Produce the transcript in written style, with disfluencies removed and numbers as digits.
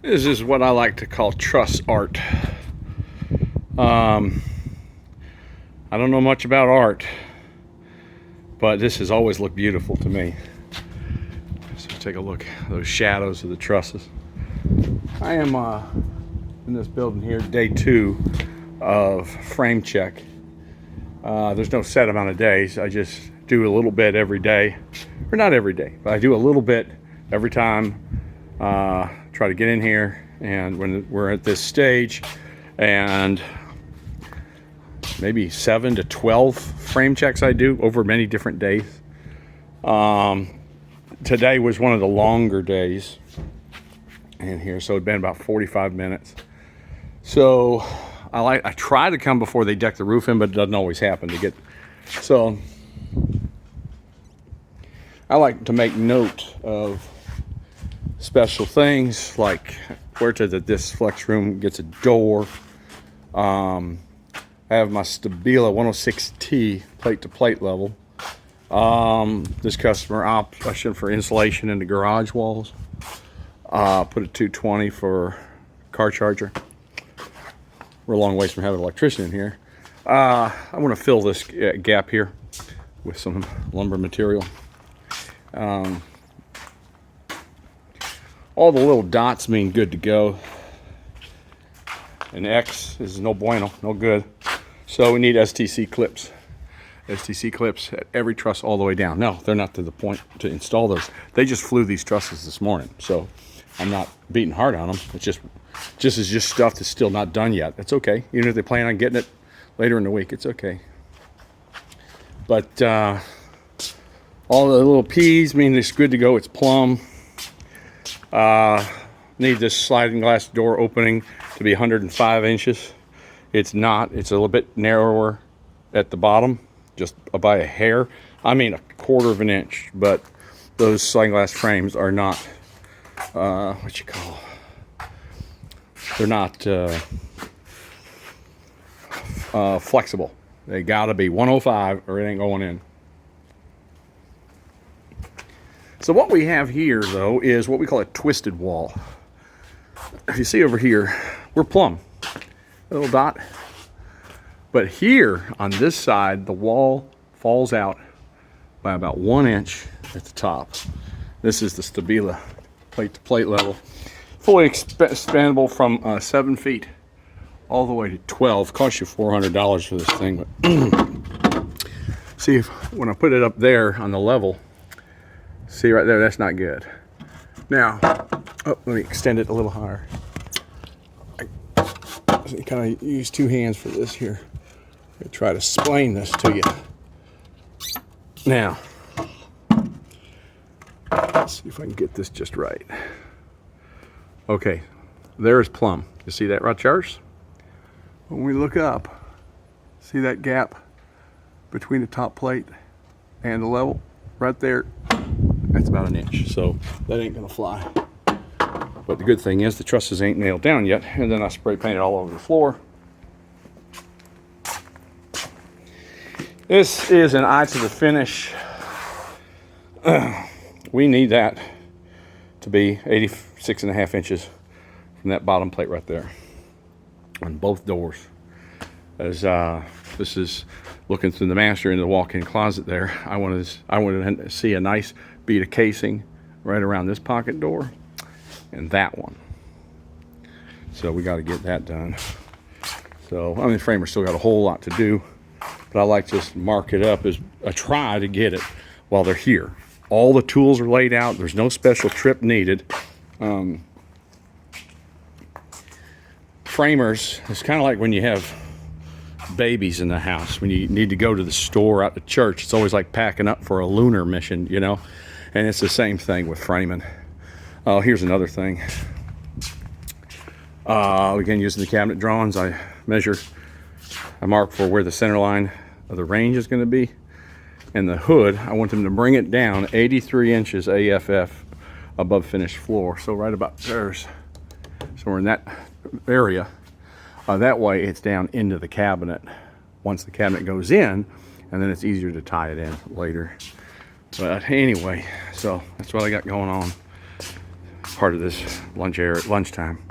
This is what I like to call truss art. I don't know much about art, but this has always looked beautiful to me. So take a look at those shadows of the trusses. I am in this building here, day 2 of frame check. There's no set amount of days. I just do a little bit every day, or not every day, but I do a little bit every time. Try to get in here, and when we're at this stage, and maybe 7 to 12 frame checks I do over many different days. Today was one of the longer days in here, so it'd been about 45 minutes. So I try to come before they deck the roof in, but it doesn't always happen to get. So I like to make note of special things, like where to this flex room gets a door. I have my Stabila 106T plate to plate level. This customer option for insulation in the garage walls. Put a 220 for car charger. We're a long ways from having an electrician in here. I want to fill this gap here with some lumber material. All the little dots mean good to go. An X is no bueno, no good. So we need STC clips. STC clips at every truss all the way down. No, they're not to the point to install those. They just flew these trusses this morning, so I'm not beating hard on them. It's just stuff that's still not done yet. That's okay. Even if they plan on getting it later in the week, it's okay. But all the little P's mean it's good to go. It's plumb. Need this sliding glass door opening to be 105 inches. It's not. It's a little bit narrower at the bottom, just by a hair. I mean, a quarter of an inch. But those sliding glass frames are not what you call. They're not flexible. They gotta be 105 or it ain't going in. So what we have here, though, is what we call a twisted wall. If you see over here, we're plumb, a little dot. But here on this side, the wall falls out by about 1 inch at the top. This is the Stabila plate to plate level. Fully expandable from 7 feet all the way to 12. Costs you $400 for this thing. But see, if when I put it up there on the level, see right there, that's not good. Now, let me extend it a little higher. I kind of use 2 hands for this here. I try to explain this to you. Now, let's see if I can get this just right. Okay, there's plumb. You see that right, Charles? When we look up, see that gap between the top plate and the level? Right there, that's about 1 inch, so that ain't gonna fly. But the good thing is the trusses ain't nailed down yet, and then I spray painted all over the floor. This is an eye to the finish. We need that to be 86.5 inches from that bottom plate right there on both doors. As this is looking through the master into the walk-in closet there, I wanted to see a nice bead of casing right around this pocket door and that one. So we got to get that done. So I mean, the framer's still got a whole lot to do, but I like to just mark it up as a try to get it while they're here. All the tools are laid out. There's no special trip needed. Framers, it's kind of like when you have babies in the house, when you need to go to the store, out to church. It's always like packing up for a lunar mission, you know, and it's the same thing with framing. Oh, here's another thing. Again, using the cabinet drawings, I mark for where the center line of the range is going to be, and the hood, I want them to bring it down 83 inches AFF above finished floor. So right about there, so we're in that area. That way it's down into the cabinet once the cabinet goes in, and then it's easier to tie it in later. But anyway, so that's what I got going on. part of this lunchtime.